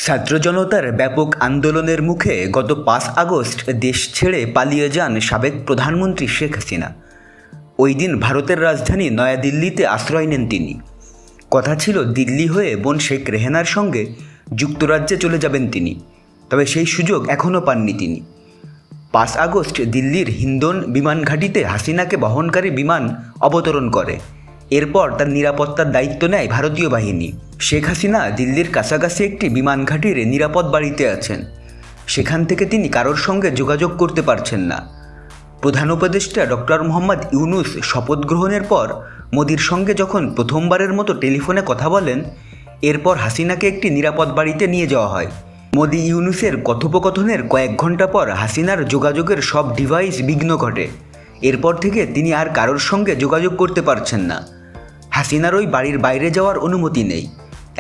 ছাত্র জনতার ব্যাপক আন্দোলনের মুখে গত ৫ আগস্ট দেশ ছেড়ে পালিয়ে যান সাবেক প্রধানমন্ত্রী শেখ হাসিনা। ওই দিন ভারতের রাজধানী নয়াদিল্লিতে আশ্রয় নেন তিনি। কথা ছিল দিল্লি হয়ে বোন শেখ রেহেনার সঙ্গে যুক্তরাজ্যে চলে যাবেন তিনি, তবে সেই সুযোগ এখনও পাননি তিনি। ৫ আগস্ট দিল্লির হিন্দন বিমান ঘাঁটিতে হাসিনাকে বহনকারী বিমান অবতরণ করে। এরপর তার নিরাপত্তার দায়িত্ব নেয় ভারতীয় বাহিনী। শেখ হাসিনা দিল্লির কাছাকাছি একটি বিমান ঘাঁটির নিরাপদ বাড়িতে আছেন। সেখান থেকে তিনি কারোর সঙ্গে যোগাযোগ করতে পারছেন না। প্রধান উপদেষ্টা ডক্টর মোহাম্মদ ইউনূস শপথ গ্রহণের পর মোদির সঙ্গে যখন প্রথমবারের মতো টেলিফোনে কথা বলেন, এরপর হাসিনাকে একটি নিরাপদ বাড়িতে নিয়ে যাওয়া হয়। মোদি ইউনূসের কথোপকথনের কয়েক ঘন্টা পর হাসিনার যোগাযোগের সব ডিভাইস বিঘ্ন ঘটে। এরপর থেকে তিনি আর কারোর সঙ্গে যোগাযোগ করতে পারছেন না। হাসিনার ওই বাড়ির বাইরে যাওয়ার অনুমতি নেই,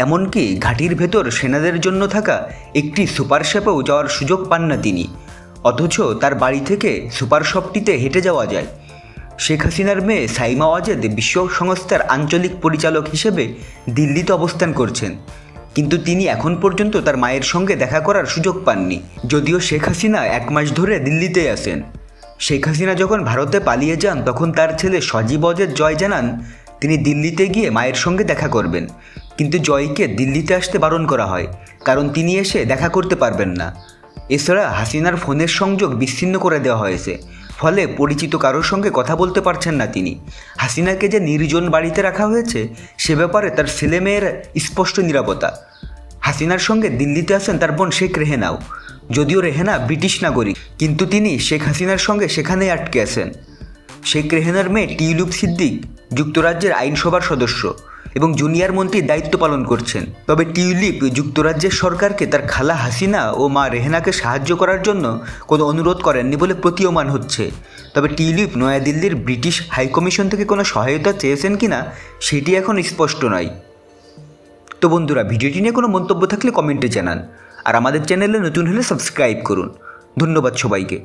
এমনকি ঘাঁটির ভেতর সেনাদের জন্য থাকা একটি সুপার শপেও যাওয়ার সুযোগ পান না তিনি। অথচ তার বাড়ি থেকে সুপার শপটিতে হেঁটে যাওয়া যায়। শেখ হাসিনার মেয়ে সাইমা ওয়াজেদ বিশ্ব সংস্থার আঞ্চলিক পরিচালক হিসেবে দিল্লিতে অবস্থান করছেন, কিন্তু তিনি এখন পর্যন্ত তার মায়ের সঙ্গে দেখা করার সুযোগ পাননি। যদিও শেখ হাসিনা ১ মাস ধরে দিল্লিতেই আছেন। শেখ হাসিনা যখন ভারতে পালিয়ে যান তখন তার ছেলে সজীব ওয়াজেদ জয় জানান তিনি দিল্লিতে গিয়ে মায়ের সঙ্গে দেখা করবেন, কিন্তু জয়কে দিল্লিতে আসতে বারণ করা হয়, কারণ তিনি এসে দেখা করতে পারবেন না। এছাড়া হাসিনার ফোনের সংযোগ বিচ্ছিন্ন করে দেওয়া হয়েছে, ফলে পরিচিত কারোর সঙ্গে কথা বলতে পারছেন না তিনি। হাসিনাকে যে নির্জন বাড়িতে রাখা হয়েছে সে ব্যাপারে তার ছেলেমেয়ের স্পষ্ট নিরাপত্তা। হাসিনার সঙ্গে দিল্লিতে আছেন তার বোন শেখ রেহেনাও। যদিও রেহেনা ব্রিটিশ নাগরিক, কিন্তু তিনি শেখ হাসিনার সঙ্গে সেখানেই আটকে আছেন। শেখ রেহেনার মেয়ে টিউলিপ সিদ্দিক যুক্তরাজ্যের আইনসভার সদস্য এবং জুনিয়র মন্ত্রীর দায়িত্ব পালন করছেন। তবে টিউলিপ যুক্তরাজ্যের সরকারকে তার খালা হাসিনা ও মা রেহেনাকে সাহায্য করার জন্য কোনো অনুরোধ করেননি বলে প্রতীয়মান হচ্ছে। তবে টিউলিপ নয়াদিল্লির ব্রিটিশ হাইকমিশন থেকে কোনো সহায়তা চেয়েছেন কিনা সেটি এখন স্পষ্ট নয়। তো বন্ধুরা, ভিডিওটি নিয়ে কোনো মন্তব্য থাকলে কমেন্টে জানান, আর আমাদের চ্যানেলে নতুন হলে সাবস্ক্রাইব করুন। ধন্যবাদ সবাইকে।